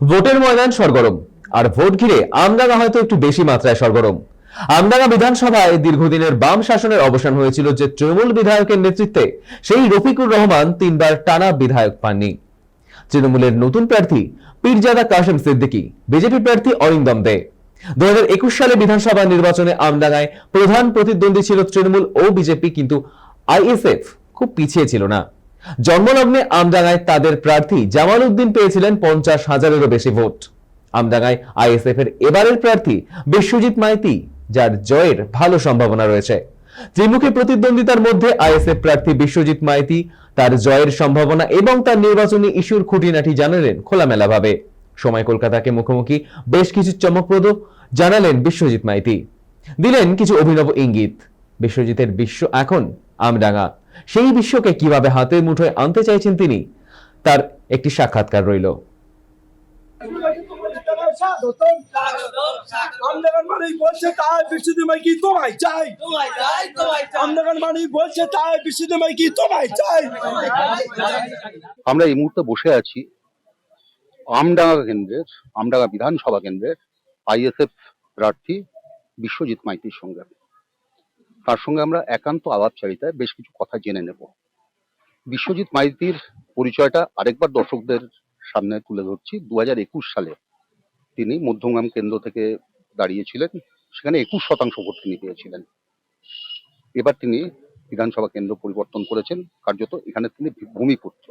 ভোটের ময়দান সরগরম, আর ভোট ঘিরে আমডাঙ্গা হয়তো একটু বেশি মাত্রায় সরগরম। আমডাঙ্গা বিধানসভায় দীর্ঘদিনের বাম শাসনের অবসান হয়েছিল যে তৃণমূল বিধায়কের নেতৃত্বে, সেই রফিকুর রহমান 3বার টানা বিধায়ক পাননি। তৃণমূলের নতুন প্রার্থী পীরজাদা কাশেম সিদ্দিকী, বিজেপি প্রার্থী অরিন্দম দে। 2021 সালে বিধানসভা নির্বাচনে আমডাঙ্গায় প্রধান প্রতিদ্বন্দ্বী ছিল তৃণমূল ও বিজেপি, কিন্তু আইএসএফ খুব পিছিয়ে ছিল না। জন্মলগ্নে আমডাঙ্গায় তাদের প্রার্থী জামাল উদ্দিন পেয়েছিলেন 50,000-এরও বেশি ভোট। আমডাঙ্গায় আইএসএফ এর এবারের প্রার্থী বিশ্বজিৎ মাইতি, যার জয়ের ভালো সম্ভাবনা রয়েছে। ত্রিমুখী প্রতিদ্বন্দ্বিতার মধ্যে আইএসএফ প্রার্থী বিশ্বজিৎ মাইতি তার জয়ের সম্ভাবনা এবং তার নির্বাচনী ইস্যুর খুঁটিনাটি জানালেন খোলামেলাভাবে। সময় কলকাতাকে মুখোমুখি বেশ কিছু চমকপ্রদ জানালেন বিশ্বজিৎ মাইতি, দিলেন কিছু অভিনব ইঙ্গিত। বিশ্বজিতের বিশ্ব এখন আমডাঙ্গা, সেই বিশ্বকে কিভাবে হাতের মুঠোয় আনতে চাইছেন তিনি, তার একটি সাক্ষাৎকার রইল। আমরা এই মুহূর্তে বসে আছি আমডাঙ্গা বিধানসভা কেন্দ্রের আইএসএফ প্রার্থী বিশ্বজিৎ মাইতির সঙ্গে। তার সঙ্গে আমরা একান্ত আলাপচারিতায় বেশ কিছু কথা জেনে নেব। বিশ্বজিৎ মাইতির পরিচয়টা আরেকবার দর্শকদের সামনে তুলে ধরছি। 2021 সালে তিনি মধ্যমগ্রাম কেন্দ্র থেকে দাঁড়িয়েছিলেন, সেখানে 21% ভোট তিনি পেয়েছিলেন। এবার তিনি বিধানসভা কেন্দ্র পরিবর্তন করেছেন, কার্যত এখানে তিনি ভূমিপুত্র,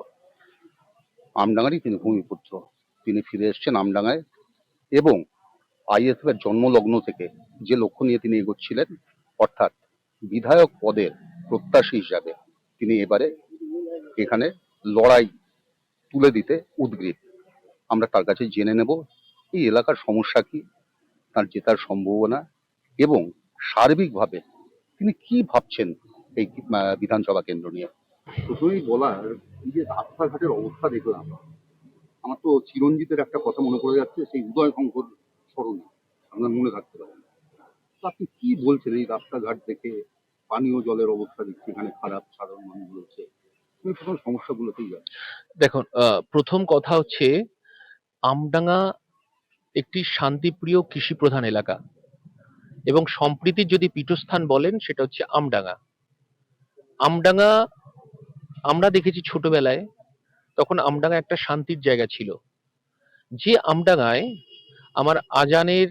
আমডাঙ্গারই তিনি ভূমিপুত্র। তিনি ফিরে এসেছেন আমডাঙ্গায় এবং আইএসএফ এর জন্মলগ্ন থেকে যে লক্ষ্য নিয়ে তিনি এগোচ্ছিলেন, অর্থাৎ বিধায়ক পদের প্রত্যাশী হিসাবে তিনি এবারে এখানে লড়াই তুলে দিতে উদগ্রীব। আমরা তার কাছে জেনে নেব এই এলাকার সমস্যা কি, তার জেতার সম্ভাবনা এবং সার্বিকভাবে তিনি কি ভাবছেন এই বিধানসভা কেন্দ্র নিয়ে। প্রথমেই বলার, এই যে রাস্তাঘাটের অবস্থা দেখলাম, আমার তো চিরঞ্জিতের একটা কথা মনে পড়ে যাচ্ছে, সেই উদয় শঙ্কর স্মরণে, আপনার মনে থাকতে পারেন। তো আপনি কি বলছেন এই রাস্তাঘাট দেখে? পানীয় জলের অবস্থা দেখছি এখানে খারাপ, সাধারণ মানুষ রয়েছে, তুমি প্রথম সমস্যাগুলোতেই যাচ্ছে। দেখুন, প্রথম কথা হচ্ছে আমডাঙ্গা একটি শান্তিপ্রিয় কৃষি প্রধান এলাকা এবং সম্প্রীতির যদি পীঠস্থান বলেন সেটা হচ্ছে আমডাঙ্গা। আমডাঙ্গা আমরা দেখেছি ছোটবেলায়, তখন আমডাঙ্গা একটা শান্তির জায়গা ছিল। যে আমডাঙ্গায় আমার আজানের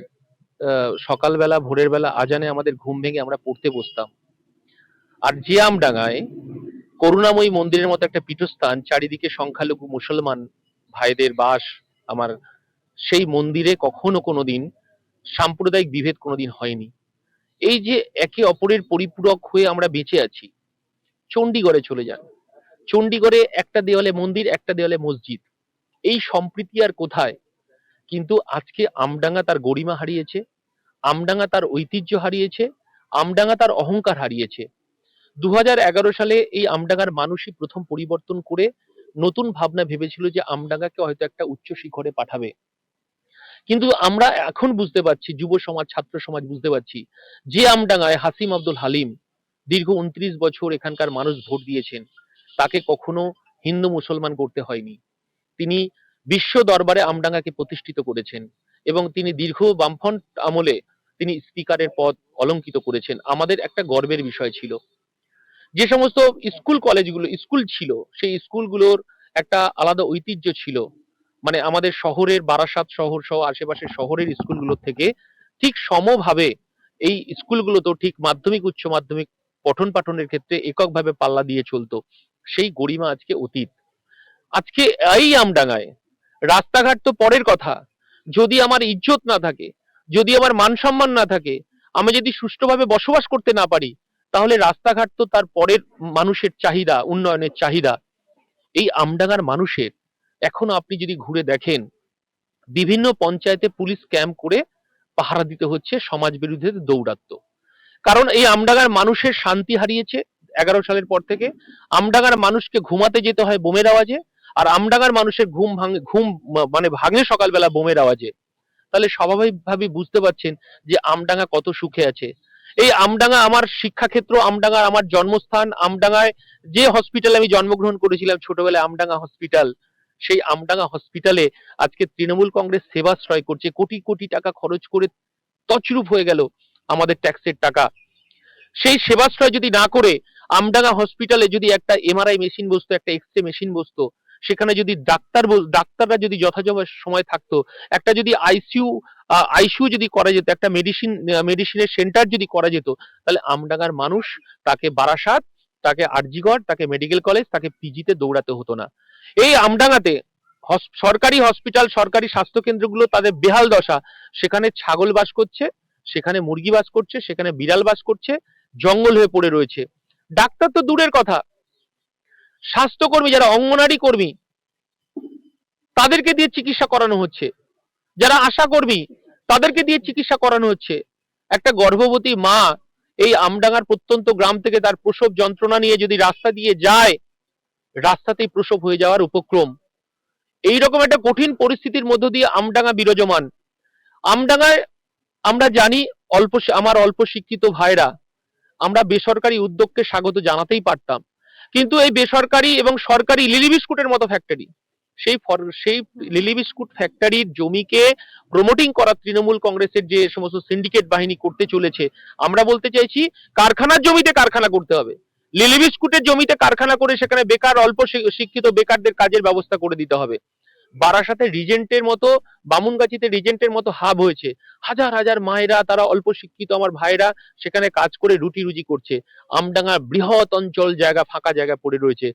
সকালবেলা ভোরের বেলা আজানে আমাদের ঘুম ভেঙে আমরা পড়তে বসতাম, আর যে আমডাঙ্গায় করুণাময়ী মন্দিরের মতো একটা পীঠস্থান, চারিদিকে সংখ্যালঘু মুসলমান ভাইদের বাস, আমার সেই মন্দিরে কখনো কোনোদিন সাম্প্রদায়িক বিভেদ কোনোদিন হয়নি। এই যে একে অপরের পরিপূরক হয়ে আমরা বেঁচে আছি। চণ্ডীগড়ে চলে যান, চণ্ডীগড়ে একটা দেওয়ালে মন্দির, একটা দেওয়ালে মসজিদ, এই সম্প্রীতি আর কোথায়? কিন্তু আজকে আমডাঙ্গা তার গরিমা হারিয়েছে, আমডাঙ্গা তার ঐতিহ্য হারিয়েছে, আমডাঙ্গা তার অহংকার হারিয়েছে। 2011 সালে এই আমডাঙ্গার মানুষই প্রথম পরিবর্তন করে নতুন ভাবনা ভেবেছিল যে আমডাঙ্গাকে হয়তো একটা উচ্চ শিখরে পাঠাবে। কিন্তু আমরা এখন বুঝতে পারছি, যুব সমাজ, ছাত্র সমাজ বুঝতে পারছি, যে আমডাঙ্গায় হাসিম আব্দুল হালিম দীর্ঘ 29 বছর এখানকার মানুষ ভোট দিয়েছেন, তাকে কখনো হিন্দু মুসলমান করতে হয়নি। তিনি বিশ্ব দরবারে আমডাঙ্গাকে প্রতিষ্ঠিত করেছেন এবং তিনি দীর্ঘ বামফ্রন্ট আমলে তিনি স্পিকারের পদ অলঙ্কিত করেছেন। আমাদের একটা গর্বের বিষয় ছিল। যে সমস্ত স্কুল কলেজগুলো স্কুল ছিল, সেই স্কুলগুলোর একটা আলাদা ঐতিহ্য ছিল। মানে আমাদের শহরের বারাসাত শহর সহ আশেপাশের শহরের স্কুলগুলোর থেকে ঠিক সমভাবে এই স্কুলগুলোতেও ঠিক মাধ্যমিক উচ্চ মাধ্যমিক পঠন পাঠনের ক্ষেত্রে এককভাবে পাল্লা দিয়ে চলতো। সেই গরিমা আজকে অতীত। আজকে এই আমডাঙ্গায় রাস্তাঘাট তো পরের কথা, যদি আমার ইজ্জত না থাকে, যদি আমার মান সম্মান না থাকে, আমি যদি সুষ্ঠুভাবে বসবাস করতে না পারি, তাহলে রাস্তাঘাট তো তার পরের মানুষের চাহিদা, উন্নয়নের চাহিদা। এই আমডাঙ্গার মানুষের এখনো আপনি যদি ঘুরে দেখেন, বিভিন্ন পঞ্চায়েতে পুলিশ ক্যাম্প করে পাহারা দিতে হচ্ছে সমাজ বিরোধীদের দৌরাত্ম্য। কারণ এই আমডাঙ্গার মানুষের শান্তি হারিয়েছে 11 সালের পর থেকে। আমডাঙ্গার মানুষকে ঘুমাতে যেতে হয় বোমের আওয়াজে, আর আমডাঙ্গার মানুষের ঘুম মানে ভাঙে সকালবেলা বোমের আওয়াজে। তাহলে স্বাভাবিকভাবে বুঝতে পারছেন যে আমডাঙ্গা কত সুখে আছে। এই আমডাঙ্গা আমার শিক্ষাক্ষেত্র, আমডাঙ্গা আমার জন্মস্থান, আমডাঙ্গায় যে হসপিটালে আমি জন্মগ্রহণ করেছিলাম ছোটবেলায়, আমডাঙ্গা হসপিটাল, সেই আমডাঙ্গা হসপিটালে আজকে তৃণমূল কংগ্রেস সেবাশ্রয় করছে, কোটি কোটি টাকা খরচ করে তছরূপ হয়ে গেল আমাদের ট্যাক্সের টাকা। সেই সেবাশ্রয় যদি না করে আমডাঙ্গা হসপিটালে যদি একটা এমআরআই মেশিন বসতো, একটা এক্সরে মেশিন বসতো, সেখানে যদি ডাক্তাররা যদি যথাযথ সময় থাকতো, একটা যদি আইসিইউ যদি করা যেত, একটা মেডিসিনের সেন্টার যদি করা যেত, তাহলে আমডাঙ্গার মানুষ তাকে বারাসাত, তাকে আরজিগড়, তাকে মেডিকেল কলেজ, তাকে পিজিতে দৌড়াতে হতো না। এই আমডাঙ্গাতে সরকারি হসপিটাল, সরকারি স্বাস্থ্য কেন্দ্রগুলো তাদের বেহাল দশা। সেখানে ছাগল বাস করছে, সেখানে মুরগি বাস করছে, সেখানে বিড়াল বাস করছে, জঙ্গল হয়ে পড়ে রয়েছে। ডাক্তার তো দূরের কথা, স্বাস্থ্যকর্মী যারা অঙ্গনারী কর্মী তাদেরকে দিয়ে চিকিৎসা করানো হচ্ছে, যারা আশা কর্মী তাদেরকে দিয়ে চিকিৎসা করানো হচ্ছে। একটা গর্ভবতী মা এই আমডাঙ্গার প্রত্যন্ত গ্রাম থেকে তার প্রসব যন্ত্রণা নিয়ে যদি রাস্তা দিয়ে যায়, রাস্তাতেই প্রসব হয়ে যাওয়ার উপক্রম। এইরকম একটা কঠিন পরিস্থিতির মধ্য দিয়ে আমডাঙ্গা বিরাজমান। আমডাঙ্গায় আমরা জানি, আমার অল্প শিক্ষিত ভাইরা, আমরা বেসরকারি উদ্যোগকে স্বাগত জানাতেই পারতাম, কিন্তু এই বেসরকারি এবং সরকারি লিলি বিস্কুটের মতো ফ্যাক্টরি, সেই লিলি বিস্কুট ফ্যাক্টরির জমিকে প্রমোটিং করা তৃণমূল কংগ্রেসের যে সমস্ত সিন্ডিকেট বাহিনী করতে চলেছে, আমরা বলতে চাইছি কারখানার জমিতে কারখানা করতে হবে। লিলি বিস্কুটের জমিতে কারখানা করে সেখানে বেকার, অল্প শিক্ষিত বেকারদের কাজের ব্যবস্থা করে দিতে হবে। বারাসাতে রিজেন্টের মতো, বামুনগাছিতে রিজেন্টের মতো হাব হয়েছে, হাজার হাজার মায়েরা, তারা অল্প শিক্ষিত আমার ভাইরা সেখানে কাজ করে রুটি রুজি করছে। আমডাঙ্গার বৃহৎ অঞ্চল জায়গা, ফাঁকা জায়গা পড়ে রয়েছে,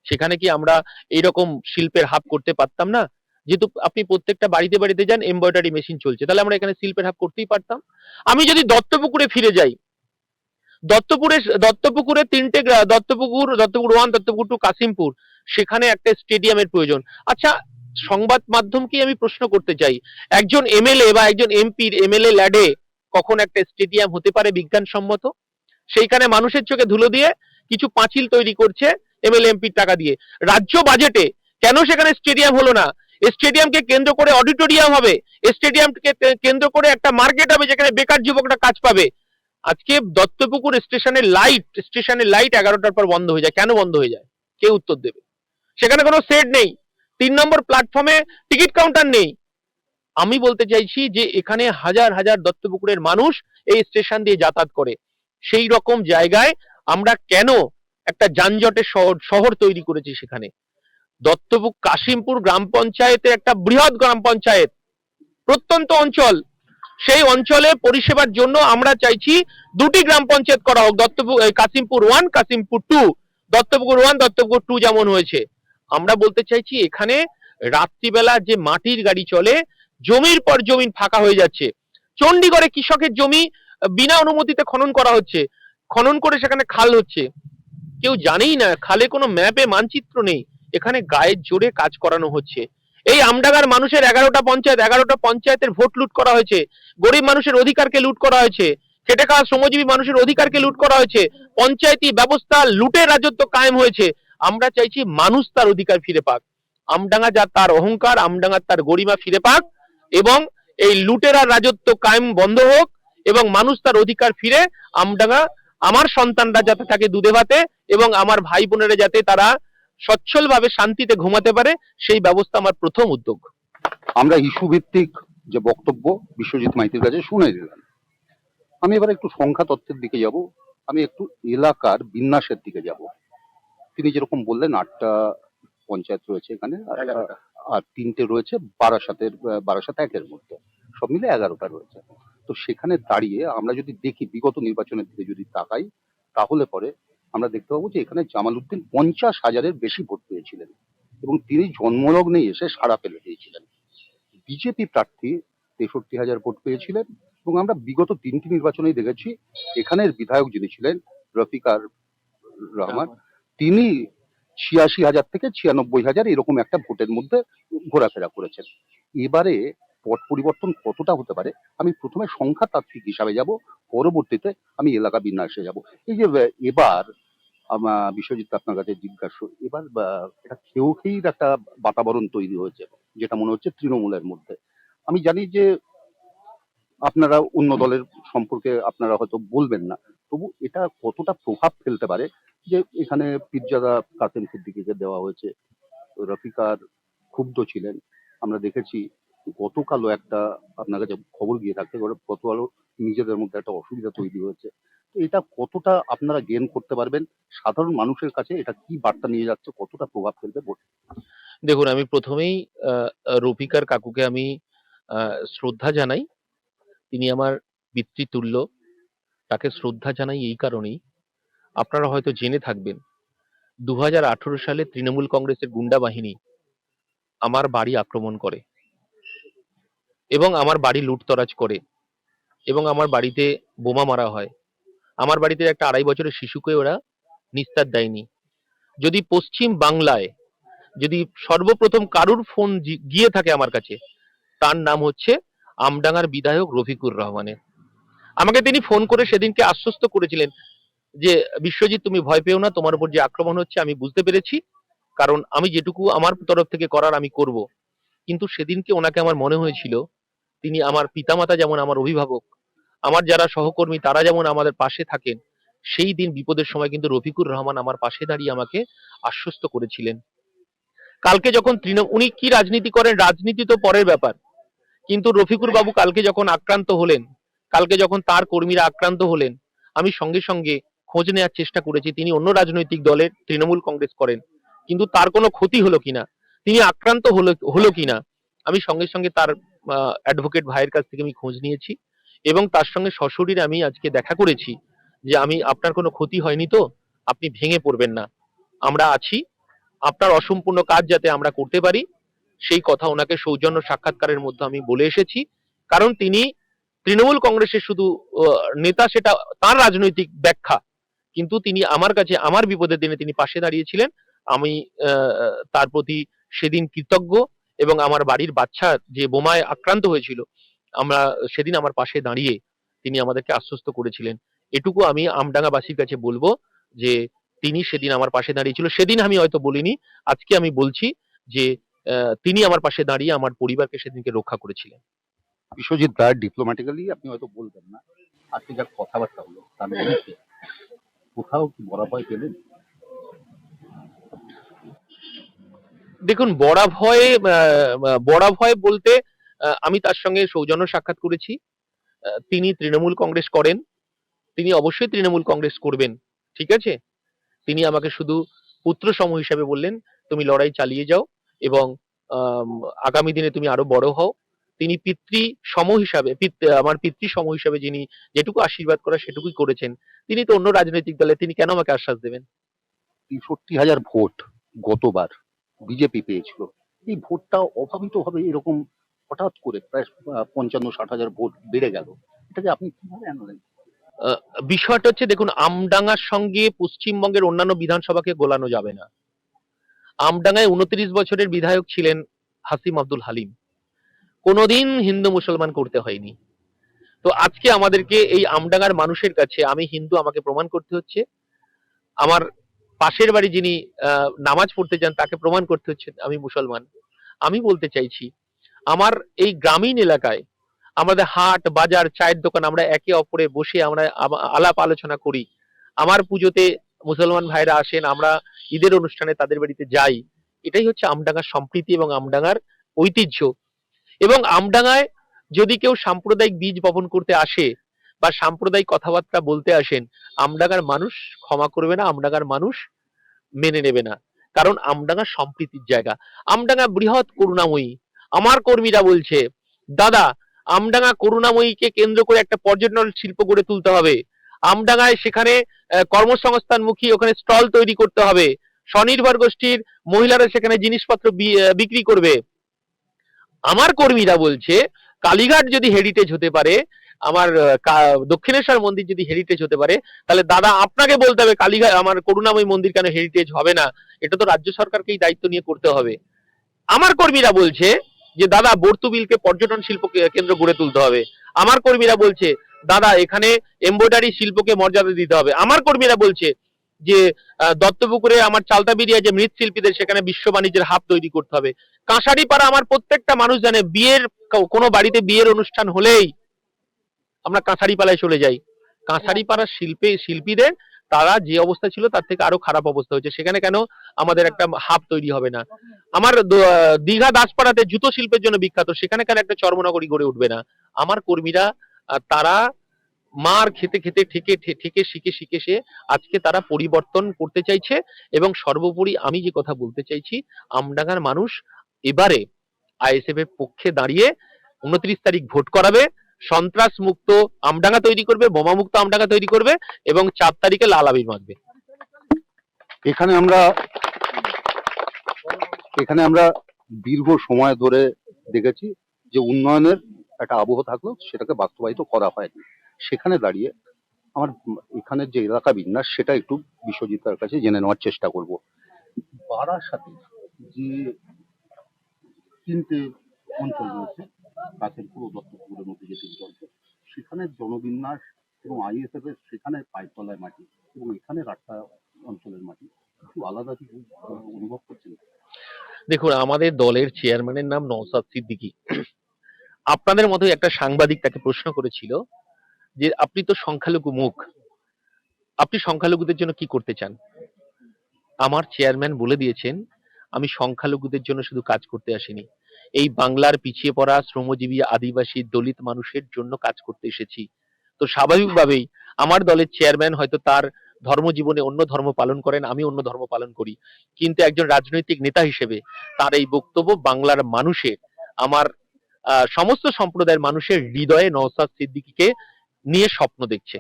সেখানে কি আমরা এইরকম শিল্পের হাব করতে পারতাম না? যেহেতু আপনি প্রত্যেকটা বাড়িতে বাড়িতে যান, এমব্রয়ডারি মেশিন চলছে, তাহলে আমরা এখানে শিল্পের হাব করতেই পারতাম। আমি যদি দত্তপুকুরে ফিরে যাই, দত্তপুকুরে দত্তপুকুর 1, দত্তপুকুর 2, কাশিমপুর, সেখানে একটা স্টেডিয়ামের প্রয়োজন। আচ্ছা, সংবাদ মাধ্যমকে আমি প্রশ্ন করতে চাই, একজন এমএলএ বা একজন এমপির এমএলএ ল্যাডে কখন একটা স্টেডিয়াম হতে পারে বিজ্ঞানসম্মত? সেইখানে মানুষের চোখে ধুলো দিয়ে কিছু পাঁচিল তৈরি করছে এমএলএ এমপির টাকা দিয়ে। রাজ্য বাজেটে কেন সেখানে স্টেডিয়াম হলো না? স্টেডিয়ামকে কেন্দ্র করে অডিটোরিয়াম হবে, স্টেডিয়ামকে কেন্দ্র করে একটা মার্কেট হবে যেখানে বেকার যুবকরা কাজ পাবে। আজকে দত্তপুকুর স্টেশনের লাইট 11টার পর বন্ধ হয়ে যায়, কেন বন্ধ হয়ে যায়? কে উত্তর দেবে? সেখানে কোনো শেড নেই, 3 নম্বর প্ল্যাটফর্মে টিকিট কাউন্টার নেই। আমি বলতে চাইছি যে এখানে হাজার হাজার দত্তপুকুরের মানুষ এই স্টেশন দিয়ে যাতায়াত করে, সেই রকম জায়গায় আমরা কেন একটা যানজটের শহর তৈরি করেছি? সেখানে কাশিমপুর গ্রাম পঞ্চায়েতের একটা বৃহৎ গ্রাম পঞ্চায়েত, প্রত্যন্ত অঞ্চল, সেই অঞ্চলে পরিষেবার জন্য আমরা চাইছি 2টি গ্রাম পঞ্চায়েত করা হোক, কাশিমপুর 1, কাশিমপুর 2। দত্তপুকুর 1, দত্তপুকুর 2 যেমন হয়েছে, আমরা বলতে চাইছি এখানে রাত্রিবেলা যে মাটির গাড়ি চলে, জমির পর জমি ফাঁকা হয়ে যাচ্ছে। চণ্ডীগড়ে কৃষকের জমি বিনা অনুমতিতে খনন করা হচ্ছে, খনন করে সেখানে খাল হচ্ছে, কেউ জানেই না, খালে কোনো ম্যাপে মানচিত্র নেই, এখানে গায়ের জোরে কাজ করানো হচ্ছে। এই আমডাঙ্গার মানুষের 11টা পঞ্চায়েতের ভোট লুট করা হয়েছে, গরিব মানুষের অধিকারকে লুট করা হয়েছে, খেটে খাওয়া শ্রমজীবী মানুষের অধিকারকে লুট করা হয়েছে, পঞ্চায়েতি ব্যবস্থা লুটের রাজত্ব কায়েম হয়েছে। আমরা চাইছি মানুষ তার অধিকার ফিরে পাক, আমডাঙ্গা যা তার অহংকার, আমডাঙ্গা তার গরিমা ফিরে পাক, এবং এই লুটেরার রাজত্ব কায়েম বন্ধ হোক, এবং মানুষ তার অধিকার ফিরে আমডাঙ্গা, আমার সন্তানরা যাতে থাকে দুধে ভাতে, এবং আমার ভাই বোনেরা যাতে তারা সচ্ছলভাবে শান্তিতে ঘুমাতে পারে, সেই ব্যবস্থা আমার প্রথম উদ্যোগ। আমরা ইস্যু ভিত্তিক যে বক্তব্য বিশ্বজিৎ মাইতির কাছে শুনে দিলাম, আমি এবার একটু সংখ্যা তত্ত্বের দিকে যাব, আমি একটু এলাকার বিন্যাসের দিকে যাব। তিনি যেরকম বললেন 8টা পঞ্চায়েত রয়েছে এখানে, আর 3টে রয়েছে বারাসাত 1-এর মধ্যে, সব মিলে 11টা রয়েছে। তো সেখানে দাঁড়িয়ে আমরা যদি দেখি বিগত নির্বাচনের দিকে যদি তাকাই, তাহলে পরে আমরা দেখতে পাবো যে এখানে জামাল উদ্দিন 50,000-এর বেশি ভোট পেয়েছিলেন, এবং তিনি জন্মলগ্নে এসে সাড়া ফেলে দিয়েছিলেন। বিজেপি প্রার্থী 63,000 ভোট পেয়েছিলেন, এবং আমরা বিগত 3টি নির্বাচনেই দেখেছি এখানের বিধায়ক যিনি ছিলেন রফিকার রহমান, তিনি 86,000 থেকে 96,000 এরকম একটা ভোটের মধ্যে ঘোরাফেরা করেছেন। এবারে পট পরিবর্তন কতটা হতে পারে, আমি প্রথমে সংখ্যাতাত্ত্বিক হিসাবে যাব, পরবর্তীতে আমি এলাকা বিন্যাসে যাব। এই যে এবার বিশ্বজিৎ আপনার কাছে জিজ্ঞাসা, এবার এটা খেয়ের একটা বাতাবরণ তৈরি হয়েছে, যেটা মনে হচ্ছে তৃণমূলের মধ্যে। আমি জানি যে আপনারা অন্য দলের সম্পর্কে আপনারা হয়তো বলবেন না, তবু এটা কতটা প্রভাব ফেলতে পারে যে এখানে পীরজাদা কাসেম সিদ্দিকীকে দেওয়া হয়েছে, রফিকার ক্ষুব্ধ ছিলেন। আমরা দেখেছি গতকালও একটা আপনার কাছে খবর গিয়ে থাকতে পারে, গতকালও নিজেদের মধ্যে একটা অসুবিধা তৈরি হয়েছে। তো এটা কতটা আপনারা গেইন করতে পারবেন? সাধারণ মানুষের কাছে এটা কি বার্তা নিয়ে যাচ্ছে? কতটা প্রভাব ফেলবে ভোটে? দেখুন, আমি প্রথমেই রফিকার কাকুকে আমি শ্রদ্ধা জানাই। তিনি আমার পিতৃতুল্য। তাকে শ্রদ্ধা জানাই এই কারণেই, আপনারা হয়তো জেনে থাকবেন 2018 সালে তৃণমূল কংগ্রেসের গুন্ডা বাহিনী আমার বাড়ি আক্রমণ করে এবং আমার বাড়ি লুটতরাজ করে এবং আমার বাড়িতে বোমা মারা হয়। আমার বাড়িতে একটা 2.5 বছরের শিশুকে ওরা নিস্তার দেয়নি। যদি পশ্চিম বাংলায় যদি সর্বপ্রথম কারুর ফোন গিয়ে থাকে আমার কাছে, তার নাম হচ্ছে আমডাঙ্গার বিধায়ক রফিকুর রহমানের। আমাকে তিনি ফোন করে সেদিনকে আশ্বস্ত করেছিলেন যে, বিশ্বজিৎ তুমি ভয় পেও না, তোমার উপর যে আক্রমণ হচ্ছে আমি বুঝতে পেরেছি, কারণ আমি যেটুকু আমার তরফ থেকে করার আমি করব। কিন্তু সেদিনকে ওনাকে আমার মনে হয়েছিল তিনি আমার পিতামাতা যেমন আমার অভিভাবক, আমার যারা সহকর্মী তারা যেমন আমাদের পাশে থাকেন, সেই দিন বিপদের সময় কিন্তু রফিকুর রহমান আমার পাশে দাঁড়িয়ে আমাকে আশ্বস্ত করেছিলেন। কালকে যখন উনি কি রাজনীতি করেন, রাজনীতি তো পরের ব্যাপার, কিন্তু রফিকুর বাবু কালকে যখন আক্রান্ত হলেন, কালকে যখন তার কর্মীরা আক্রান্ত হলেন, আমি সঙ্গে সঙ্গে খোঁজ নেওয়ার চেষ্টা করেছি তিনি অন্য রাজনৈতিক দলের তৃণমূল কংগ্রেস করেন, কিন্তু তার কোনো ক্ষতি হলো কিনা, তিনি আক্রান্ত হলো কিনা, আমি সঙ্গে সঙ্গে তার অ্যাডভোকেট ভাইয়ের কাছ থেকে আমি খোঁজ নিয়েছি এবং তার সঙ্গে সশরীরে আমি আজকে দেখা করেছি যে আমি আপনার কোনো ক্ষতি হয়নি তো, আপনি ভেঙে পড়বেন না, আমরা আছি, আপনার অসম্পূর্ণ কাজ যাতে আমরা করতে পারি সেই কথা ওনাকে সৌজন্য সাক্ষাৎকারের মধ্যে আমি বলে এসেছি। কারণ তিনি তৃণমূল কংগ্রেসের শুধু নেতা, সেটা তার রাজনৈতিক ব্যাখ্যা, কিন্তু তিনি আমার কাছে আমার বিপদের দিনে তিনি পাশে দাঁড়িয়েছিলেন। আমি তার প্রতি সেদিন কৃতজ্ঞ এবং আমার বাড়ির বাচ্চা যে বোমায় আক্রান্ত হয়েছিল, আমরা সেদিন আমার পাশে দাঁড়িয়ে তিনি আমাদেরকে আশ্বস্ত করেছিলেন। এটুকু আমি আমডাঙ্গাবাসীর কাছে বলবো যে তিনি সেদিন আমার পাশে দাঁড়িয়েছিল। সেদিন আমি হয়তো বলিনি, আজকে আমি বলছি যে তিনি আমার পাশে দাঁড়িয়ে আমার পরিবারকে সেদিনকে রক্ষা করেছিলেন। বিশ্বজিৎ দা, ডিপ্লোম্যাটিক্যালি আপনি হয়তো বলবেন না, আজকে যা কথাবার্তা হলো তার মধ্যে কোথাও কি বলাভয় পেলেন? দেখুন, বড়া ভয় বলতে আমি তার সঙ্গে সৌজন্য সাক্ষাৎ করেছি। তিনি তৃণমূল কংগ্রেস করেন, তিনি অবশ্যই তৃণমূল কংগ্রেস করবেন, ঠিক আছে। তিনি আমাকে শুধু পুত্র সম হিসাবে বললেন তুমি লড়াই চালিয়ে যাও এবং আম, আগামী দিনে তুমি আরো বড় হও। তিনি পিতৃ সম হিসাবে আমার পিতৃ সম হিসাবে যিনি যেটুকু আশীর্বাদ করা সেটুকুই করেছেন। তিনি তো অন্য রাজনৈতিক দলে, তিনি কেন আমাকে আশ্বাস দেবেন? ৬৩,০০০ ভোট গতবার বিজেপি পেয়েছিল। এই ভোটটা অভাবিতভাবে এরকম হঠাৎ করে প্রায় ৫৫-৬০,০০০ ভোট বেড়ে গেল। এটাকে আপনি কিভাবে অ্যানালাইজ? আহ, বিষয়টা হচ্ছে, দেখুন, আমডাঙ্গার সঙ্গে পশ্চিমবঙ্গের অন্যান্য বিধানসভাকে গোলানো যাবে না। আমডাঙ্গায় 29 বছরের বিধায়ক ছিলেন হাসিম আব্দুল হালিম, কোনোদিন হিন্দু মুসলমান করতে হয়নি। তো আজকে আমাদেরকে এই আমডাঙ্গার মানুষের কাছে আমি হিন্দু আমাকে প্রমাণ করতে হচ্ছে, আমার পাশের বাড়ি যিনি নামাজ পড়তে যান তাকে প্রমাণ করতে হচ্ছে আমি মুসলমান। আমি বলতে চাইছি, আমার এই গ্রামীণ এলাকায় আমাদের হাট বাজার চায়ের দোকান, আমরা একে অপরে বসে আমরা আলাপ আলোচনা করি। আমার পুজোতে মুসলমান ভাইরা আসেন, আমরা ঈদের অনুষ্ঠানে তাদের বাড়িতে যাই। এটাই হচ্ছে আমডাঙ্গার সম্প্রীতি এবং আমডাঙ্গার ঐতিহ্য। এবং আমডাঙ্গায় যদি কেউ সাম্প্রদায়িক বীজ বপন করতে আসে বা সাম্প্রদায়িক কথাবার্তা বলতে আসেন, আমডাঙ্গার মানুষ ক্ষমা করবে না, আমডাঙ্গার মানুষ মেনে নেবে না। কারণ আমডাঙ্গা সম্প্রীতির জায়গা, আমডাঙ্গা বৃহৎ করুণাময়ী। আমার কর্মীরা বলছে, দাদা আমডাঙ্গা করুণাময়ীকে কেন্দ্র করে একটা পর্যটন শিল্প গড়ে তুলতে হবে। আমডাঙ্গায় সেখানে কর্মসংস্থানমুখী ওখানে স্টল তৈরি করতে হবে, স্বনির্ভর গোষ্ঠীর মহিলারা সেখানে জিনিসপত্র বিক্রি করবে। আমার কর্মীরা বলছে, কালীঘাট যদি হেরিটেজ হতে পারে, আমার দক্ষিণেশ্বর মন্দির যদি হেরিটেজ হতে পারে, তাহলে দাদা আপনাকে বলতে হবে কালীঘাট আমার করুণাময়ী মন্দির কেন হেরিটেজ হবে না? এটা তো রাজ্য সরকারকেই দায়িত্ব নিয়ে করতে হবে। আমার কর্মীরা বলছে যে দাদা বর্তুবিলকে পর্যটন শিল্প কেন্দ্র গড়ে তুলতে হবে। আমার কর্মীরা বলছে দাদা এখানে এমব্রয়ডারি শিল্পকে মর্যাদা দিতে হবে। আমার কর্মীরা বলছে যে দত্তপুকুরে আমার চালতাবিরিয়া যে মৃৎশিল্পীদের সেখানে বিশ্ব বাণিজ্যের হাব তৈরি করতে হবে। কাঁসারিপাড়া আমার প্রত্যেকটা মানুষ জানে, বিয়ের কোনো বাড়িতে বিয়ের অনুষ্ঠান হলেই আমরা কাঁসারিপাড়ায় চলে যাই। কাঁসারিপাড়ার শিল্পীদের তারা যে অবস্থা ছিল তার থেকে আরো খারাপ অবস্থা হয়েছে। সেখানে কেন আমাদের একটা হাব তৈরি হবে না? আমার দীঘা দাসপাড়াতে জুতো শিল্পের জন্য বিখ্যাত, সেখানে কেন একটা চর্মনগরী গড়ে উঠবে না? আমার কর্মীরা তারা মার খেতে খেতে ঠেকে শিখে শিখে সে আজকে তারা পরিবর্তন করতে চাইছে। এবং সর্বোপরি আমি যে কথা বলতে চাইছি, আমডাঙ্গার মানুষ এবারে আইএসএফ এর পক্ষে দাঁড়িয়ে 29 তারিখ ভোট করাবে, সন্ত্রাস মুক্ত আমডাঙ্গা তৈরি করবে, বোমা মুক্ত আমডাঙ্গা তৈরি করবে এবং 4 তারিখে লাল আবির মাখবে। এখানে আমরা দীর্ঘ সময় ধরে দেখেছি যে উন্নয়নের একটা আবহ থাকলেও সেটাকে বাস্তবায়িত করা হয়নি। সেখানে দাঁড়িয়ে আমার এখানের যে এলাকা বিন্যাস সেটা একটু বিশ্বজিৎ কাছে জেনে নেওয়ার চেষ্টা করব। বারাসাতে যে তিনটে অঞ্চল রয়েছে, কাছেরপুর ও দত্তপুকুরের মধ্যে যে তিনটে অঞ্চল, সেখানে জনবিন্যাস এবং আইএসএফ এর সেখানে পাইপতলায় মাটি এবং এখানে রাস্তা অঞ্চলের মাটি একটু আলাদা কিছু অনুভব করছেন? দেখুন, আমাদের দলের চেয়ারম্যানের নাম নওশাদ সিদ্দিকী। আপনাদের মতো একটা সাংবাদিক তাকে প্রশ্ন করেছিল যে আপনি তো সংখ্যালঘু মুখ, আপনি সংখ্যালঘুদের জন্য কি করতে চান? আমার চেয়ারম্যান বলে দিয়েছেন, আমি সংখ্যালঘুদের জন্য শুধু কাজ করতে আসিনি, এই বাংলার পিছিয়ে পড়া শ্রমজীবী আদিবাসী দলিত মানুষের জন্য কাজ করতে এসেছি। তো স্বাভাবিকভাবেই আমার দলের চেয়ারম্যান হয়তো তার ধর্মজীবনে অন্য ধর্ম পালন করেন, আমি অন্য ধর্ম পালন করি, কিন্তু একজন রাজনৈতিক নেতা হিসেবে তার এই বক্তব্য বাংলার মানুষের, আমার সমস্ত সম্প্রদায়ের মানুষের হৃদয়ে নওশাদ সিদ্দিকীকে নিয়ে স্বপ্ন দেখছে।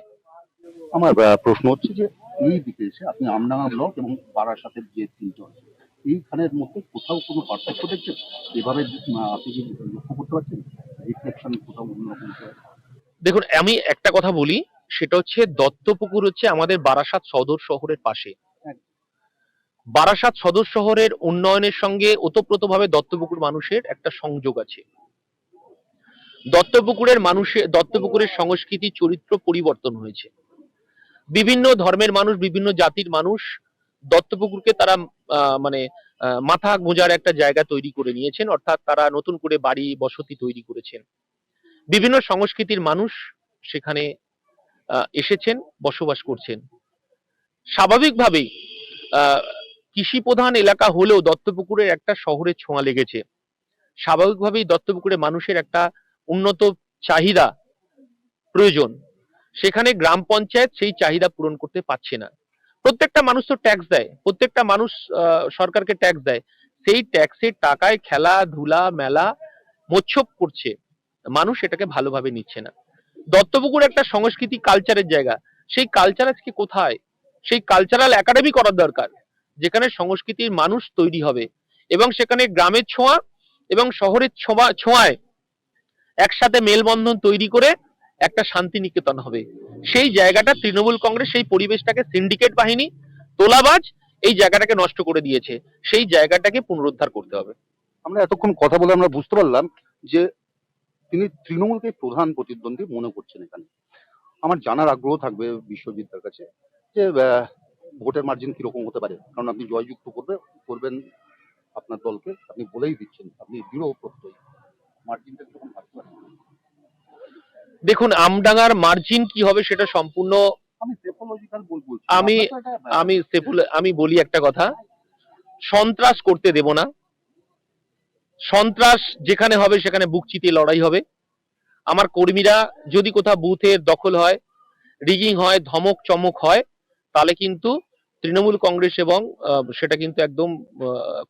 আমার প্রশ্ন হচ্ছে যে এই দিকে এসে আপনি আমডাঙ্গা ব্লক এবং বারাসাতের যে তিনটে অঞ্চল, এইখানের মধ্যে কোথাও কোনো পার্থক্য দেখছেন? এভাবে আপনি কি লক্ষ্য করতে পারছেন রিফ্লেকশন কোথাও অন্যরকম? দেখুন, আমি একটা কথা বলি, সেটা হচ্ছে দত্তপুকুর হচ্ছে আমাদের বারাসাত সদর শহরের পাশে। বারাসাত সদর শহরের উন্নয়নের সঙ্গে ওতপ্রোতভাবে দত্তপুকুর মানুষের একটা সংযোগ আছে। দত্তপুকুরের সংস্কৃতি চরিত্র পরিবর্তন হয়েছে। বিভিন্ন ধর্মের মানুষ, বিভিন্ন জাতির মানুষ দত্তপুকুরকে তারা মানে মাথা গোঁজার একটা জায়গা তৈরি করে নিয়েছেন, অর্থাৎ তারা নতুন করে বাড়ি বসতি তৈরি করেছেন। বিভিন্ন সংস্কৃতির মানুষ সেখানে এসেছেন, বসবাস করছেন। স্বাভাবিকভাবেই কৃষি প্রধান এলাকা হলেও দত্তপুকুরের একটা শহরের ছোঁয়া লেগেছে। স্বাভাবিকভাবেই দত্তপুকুরের মানুষের একটা উন্নত চাহিদা প্রয়োজন, সেখানে গ্রাম পঞ্চায়েত সেই চাহিদা পূরণ করতে পারছে না। প্রত্যেকটা মানুষ তো ট্যাক্স দেয়, প্রত্যেকটা মানুষ সরকারকে ট্যাক্স দেয়, সেই ট্যাক্সের টাকায় খেলাধুলা মেলা মোচ্ছব করছে, মানুষ এটাকে ভালোভাবে নিচ্ছে না। দত্তপুকুর একটা সংস্কৃতি কালচারের জায়গা, সেই কালচার আজকে কোথায়? সেই কালচারাল একাডেমি করার দরকার, যেখানে সংস্কৃতির মানুষ তৈরি হবে এবং সেখানে গ্রামের ছোঁয়া এবং শহরের ছোঁয়ায় একসাথে মেলবন্ধন তৈরি করে একটা শান্তি নিকেতন হবে। সেই জায়গাটা তৃণমূল কংগ্রেস সেই পরিবেশটাকে সিন্ডিকেট বাহিনী, তোলাবাজ এই জায়গাটাকে নষ্ট করে দিয়েছে, সেই জায়গাটাকে পুনরুদ্ধার করতে হবে। আমরা এতক্ষণ কথা বলে আমরা বুঝতে পারলাম যে তিনি তৃণমূলকে প্রধান প্রতিদ্বন্দ্বী মনে করছেন এখানে। আমার জানার আগ্রহ থাকবে বিশ্বজিৎদার কাছে যে ভোটের মার্জিন কিরকম হতে পারে, কারণ আপনি জয়যুক্ত করবেন আপনার দলকে, আপনি বলেই দিচ্ছেন আপনি দৃঢ় প্রত্যয়ী। মার্জিনটা কিরকম থাকতে পারে? দেখুন, আমডাঙ্গার মার্জিন কি হবে সেটা সম্পূর্ণ আমি সেফোলজিক্যাল বলছি। আমি বলি একটা কথা, সন্ত্রাস করতে দেব না। সন্ত্রাস যেখানে হবে সেখানে বুক চিতিয়ে লড়াই হবে। আমার কর্মীরা যদি কোথাও বুথের দখল হয়, রিগিং হয়, ধমক চমক হয়, তাহলে কিন্তু তৃণমূল কংগ্রেস এবং সেটা কিন্তু একদম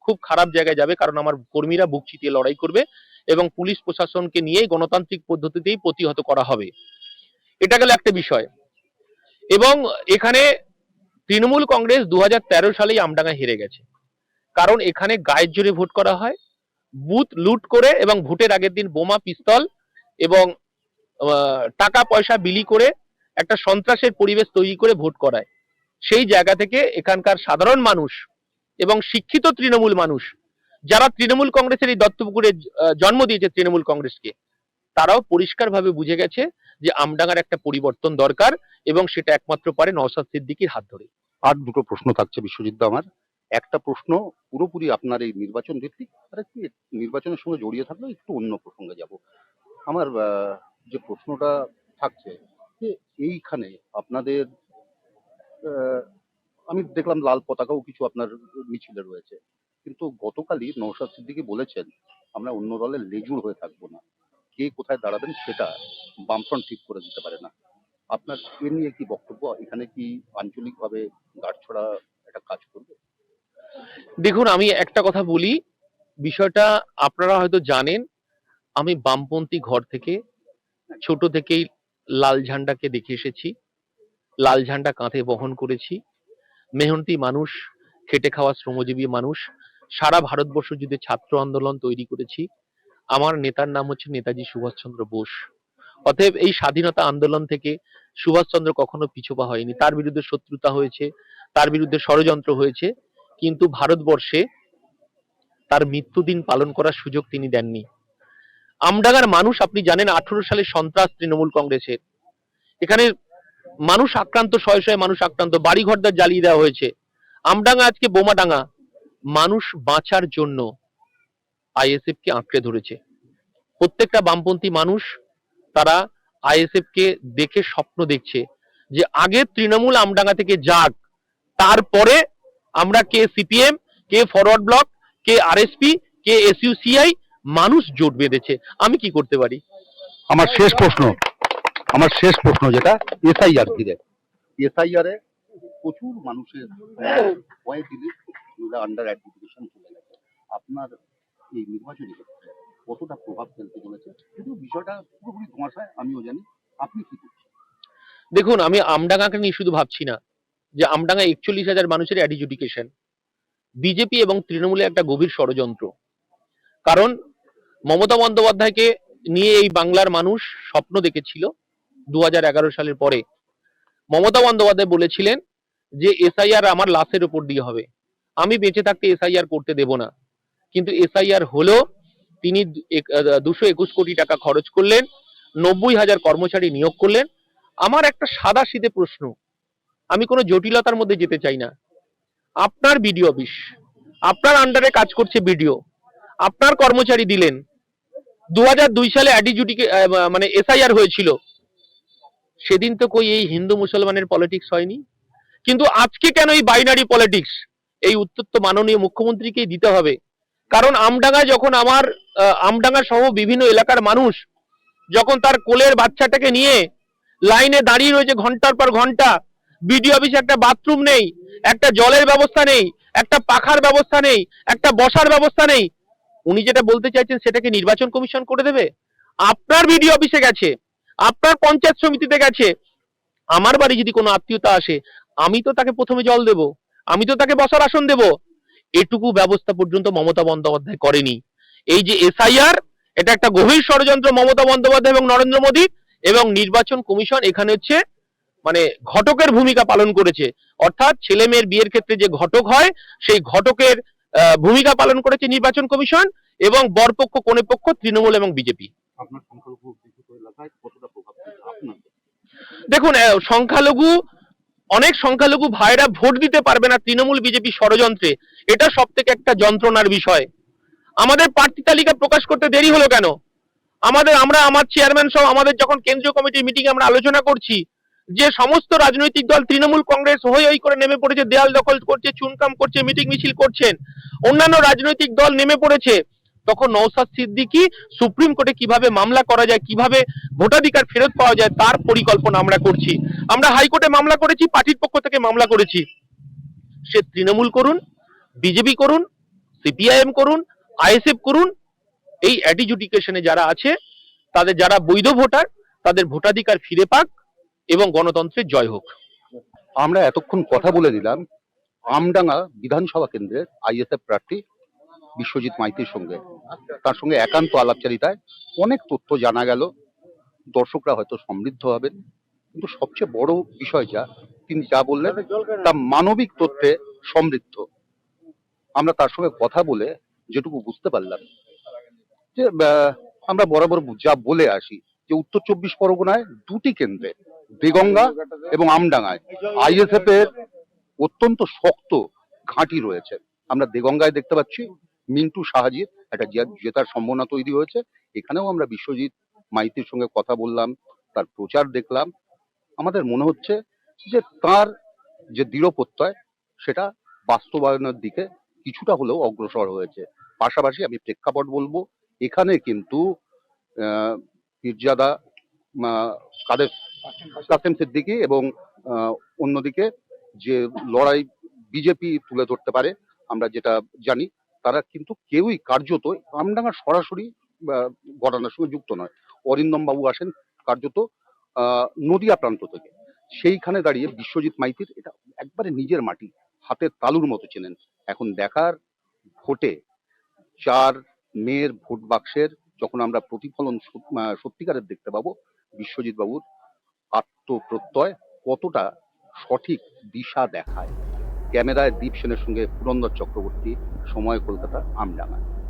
খুব খারাপ জায়গায় যাবে, কারণ আমার কর্মীরা বুক চিতিয়ে লড়াই করবে এবং পুলিশ প্রশাসনকে নিয়ে গণতান্ত্রিক পদ্ধতিতেই প্রতিহত করা হবে। এটা গেল একটা বিষয়। এবং এখানে তৃণমূল কংগ্রেস 2013 সালেই আমডাঙ্গা হেরে গেছে, কারণ এখানে গায়ের জোরে ভোট করা হয়, বুথ লুট করে এবং ভোটের আগের দিন বোমা পিস্তল এবং টাকা পয়সা বিলি করে একটা সন্ত্রাসের পরিবেশ তৈরি করে ভোট করায়। সেই জায়গা থেকে এখানকার সাধারণ মানুষ এবং শিক্ষিত তৃণমূল মানুষ, যারা তৃণমূল কংগ্রেসের এই দত্তপুকুরে জন্ম দিয়েছে তৃণমূল কংগ্রেসকে, তারাও পরিষ্কারভাবে বুঝে গেছে যে আমডাঙ্গার একটা পরিবর্তন দরকার এবং সেটা একমাত্র পারে নওশাদ সিদ্দিকীর হাত ধরে। আর দুটো প্রশ্ন থাকছে বিশ্বজিৎ। আমার একটা প্রশ্ন পুরোপুরি আপনার এই নির্বাচন ভিত্তিক, আর একটি নির্বাচনের সঙ্গে জড়িয়ে থাকলে একটু অন্য প্রসঙ্গে যাব। আমার যে প্রশ্নটা থাকছে যে এইখানে আপনাদের আহ, আমি দেখলাম লাল পতাকাও কিছু আপনার মিছিলে রয়েছে, কিন্তু গতকালই নওশাদ সিদ্দিকী বলেছেন আমরা অন্য দলের লেজুর হয়ে থাকবো না, কে কোথায় দাঁড়াবেন সেটা বামফ্রন্ট ঠিক করে দিতে পারে না। আপনার এ নিয়ে কি বক্তব্য? এখানে কি আঞ্চলিকভাবে গাঁটছড়া একটা কাজ করবে? দেখুন, আমি একটা কথা বলি, বিষয়টা আপনারা হয়তো জানেন, আমি বামপন্থী ঘর থেকে ছোট থেকেই লাল ঝান্ডাকে দেখে এসেছি, লাল ঝান্ডা কাঁধে বহন করেছি। মেহনতি মানুষ, খেটে খাওয়া শ্রমজীবী মানুষ, সারা ভারতবর্ষ জুড়ে ছাত্র আন্দোলন তৈরি করেছি। আমার নেতার নাম হচ্ছে নেতাজি সুভাষচন্দ্র বোস। অতএব এই স্বাধীনতা আন্দোলন থেকে সুভাষচন্দ্র কখনো পিছুপা হয়নি। তার বিরুদ্ধে শত্রুতা হয়েছে, তার বিরুদ্ধে ষড়যন্ত্র হয়েছে, কিন্তু ভারতবর্ষে তার মৃত্যুদিন পালন করার সুযোগ তিনি দেননি। আমডাঙ্গার মানুষ, আপনি জানেন, 18 সালে সন্ত্রাস তৃণমূল কংগ্রেসের, এখানে মানুষ আক্রান্ত, শয়ে শয়ে মানুষ আক্রান্ত, বাড়ি ঘরদার জ্বালিয়ে দেওয়া হয়েছে। আমডাঙ্গা আজকে বোমাডাঙ্গা। মানুষ বাঁচার জন্য আইএসএফ কে আঁকড়ে ধরেছে। প্রত্যেকটা বামপন্থী মানুষ, তারা আইএসএফ কে দেখে স্বপ্ন দেখছে যে আগে তৃণমূল আমডাঙ্গা থেকে যাক, তারপরে আমরা কে সিপিএম, কে ফরওয়ার্ড ব্লক, কে আরএসপি, কে এসইউসিআই, মানুষ জোট বেঁধেছে। আমি কি করতে পারি? আমার শেষ প্রশ্ন, যেটা এসআইআর ঘিরে, এসআইআর এ প্রচুর মানুষের ভয়ে দিলে আন্ডার অ্যাডমিনিস্ট্রেশন চলে গেছে। আপনার এই নির্বাচনী ক্ষেত্রে কতটা প্রভাব ফেলতে চলেছে? কিন্তু বিষয়টা পুরোপুরি ধোঁয়াশায়, আমিও জানি। আপনি কি করছেন? দেখুন, আমি আমডাঙ্গাকে নিয়ে শুধু ভাবছি না যে আমডাঙ্গা 41,000 মানুষের অ্যাডিজুডিকেশন, বিজেপি এবং তৃণমূলের একটা গভীর ষড়যন্ত্র। কারণ মমতা বন্দ্যোপাধ্যায়কে নিয়ে এই বাংলার মানুষ স্বপ্ন দেখেছিল 2011 সালের পরে। মমতা বন্দ্যোপাধ্যায় বলেছিলেন যে এসআইআর আমার লাশের উপর দিয়ে হবে, আমি বেঁচে থাকতে এসআইআর করতে দেব না। কিন্তু এসআইআর হলো, তিনি 221 কোটি টাকা খরচ করলেন, 90,000 কর্মচারী নিয়োগ করলেন। আমার একটা সাদা সিধে প্রশ্ন, আমি কোনো জটিলতার মধ্যে যেতে চাই না। আপনার বিডিও অফিস, আপনার আন্ডারে কাজ করছে বিডিও, আপনার কর্মচারী দিলেন। 2002 সালে মানে এসআইআর হয়েছিল, সেদিন তো কই এই হিন্দু মুসলমানের পলিটিক্স হয়নি। কিন্তু আজকে কেন এই বাইনারি পলিটিক্স? এই উত্তর তো মাননীয় মুখ্যমন্ত্রীকেই দিতে হবে। কারণ আমডাঙ্গা যখন আমার আমডাঙ্গা সহ বিভিন্ন এলাকার মানুষ যখন তার কোলের বাচ্চাটাকে নিয়ে লাইনে দাঁড়িয়ে রয়েছে ঘন্টার পর ঘন্টা, বিডিও অফিসে একটা বাথরুম নেই, একটা জলের ব্যবস্থা নেই, একটা পাখার ব্যবস্থা নেই, একটা বসার ব্যবস্থা নেই, উনি যেটা বলতে চাইছেন সেটাকে নির্বাচন কমিশন করে দেবে? আপনার বিডিও অফিসে গেছে, আপনার পঞ্চায়েত সমিতিতে গেছে, আমার বাড়ি যদি কোনো আত্মীয়তা আসে, আমি তো তাকে প্রথমে জল দেব, আমি তো তাকে বসার আসন দেব। এটুকু ব্যবস্থা পর্যন্ত মমতা বন্দ্যোপাধ্যায় করেনি। এই যে এসআইআর, এটা একটা গভীর ষড়যন্ত্র মমতা বন্দ্যোপাধ্যায় এবং নরেন্দ্র মোদী, এবং নির্বাচন কমিশন এখানে হচ্ছে মানে ঘটকের ভূমিকা পালন করেছে। অর্থাৎ ছেলে মেয়ের বিয়ের ক্ষেত্রে যে ঘটক হয়, সেই ঘটকের ভূমিকা পালন করেছে নির্বাচন কমিশন, এবং বরপক্ষ কনে পক্ষ তৃণমূল এবং বিজেপি। আপনার সংখ্যালঘু অধ্যুষিত এলাকায় কতটা প্রভাব ফেলছে আপনার? দেখুন, সংখ্যালঘু, অনেক সংখ্যালঘু ভাইরা ভোট দিতে পারবে না তৃণমূল বিজেপি ষড়যন্ত্রে। এটা সব থেকে একটা যন্ত্রণার বিষয়। আমাদের প্রার্থী তালিকা প্রকাশ করতে দেরি হলো কেন? আমার চেয়ারম্যান সহ আমাদের যখন কেন্দ্রীয় কমিটির মিটিং আমরা আলোচনা করছি যে সমস্ত রাজনৈতিক দল, তৃণমূল কংগ্রেস হই হই করে নেমে পড়েছে, দেয়াল দখল করছে, চুনকাম করছে, মিটিং মিছিল করছেন, অন্যান্য রাজনৈতিক দল নেমে পড়েছে, তখন নওশাদ সিদ্দিকী সুপ্রিম কোর্টে কিভাবে মামলা করা যায়, কিভাবে ভোটাধিকার ফেরত পাওয়া যায় তার পরিকল্পনা আমরা করছি। আমরা হাইকোর্টে মামলা করেছি, পার্টির পক্ষ থেকে মামলা করেছি। সে তৃণমূল করুন, বিজেপি করুন, সিপিআইএম করুন, আইএসএফ করুন, এই অ্যাডিজুডিকেশনে যারা আছে, তাদের যারা বৈধ ভোটার, তাদের ভোটাধিকার ফিরে পাক এবং গণতন্ত্রের জয় হোক। আমরা এতক্ষণ কথা বলে দিলাম আমডাঙ্গা বিধানসভা কেন্দ্রের আইএসএফ প্রার্থী বিশ্বজিৎ মাইতির সঙ্গে। তার সঙ্গে একান্ত আলাপচারিতায় অনেক তথ্য জানা গেল। দর্শকরা হয়তো সমৃদ্ধ হবেন, কিন্তু সবচেয়ে বড় বিষয় তিনি যা বললেন তা মানবিক তথ্যে সমৃদ্ধ। আমরা তার সঙ্গে কথা বলে যেটুকু বুঝতে পারলাম যে আমরা বরাবর যা বলে আসি যে উত্তর 24 পরগনায় দুটি কেন্দ্রে, দেগঙ্গা এবং আমডাঙ্গায় আইএসএফ এর অত্যন্ত শক্ত ঘাঁটি রয়েছে। আমরা দেগঙ্গায় দেখতে পাচ্ছি মিন্টু সাহাজির একটা জেতার সম্ভাবনা তৈরি হয়েছে। এখানেও আমরা বিশ্বজিৎ মাইতির সঙ্গে কথা বললাম, তার প্রচার দেখলাম। আমাদের মনে হচ্ছে যে তার যে দৃঢ় প্রত্যয় সেটা বাস্তবায়নের দিকে কিছুটা হলেও অগ্রসর হয়েছে। পাশাপাশি আমি প্রেক্ষাপট বলবো, এখানে কিন্তু পীরজাদা কাদের কাসেম সিদ্দিকী এবং অন্যদিকে যে লড়াই বিজেপি তুলে ধরতে পারে আমরা যেটা জানি, তারা কিন্তু কেউই কার্যত আমডাঙ্গার সরাসরি ঘটনার সঙ্গে যুক্ত নয়। অরিন্দম বাবু আসেন কার্যত নদিয়া প্রান্ত থেকে। সেইখানে দাঁড়িয়ে বিশ্বজিৎ মাইতির এটা একবারে নিজের মাটি, হাতের তালুর মতো চেনেন। এখন দেখার ভোটে 4 মেয়ের ভোট বাক্সের যখন আমরা প্রতিফলন সত্যিকারের দেখতে পাবো, বিশ্বজিৎ বাবুর আত্মপ্রত্যয় কতটা সঠিক দিশা দেখায়। ক্যামেরায় দীপ সেনের সঙ্গে পুরন্দর চক্রবর্তী, সময় কলকাতা, আমডাঙ্গা।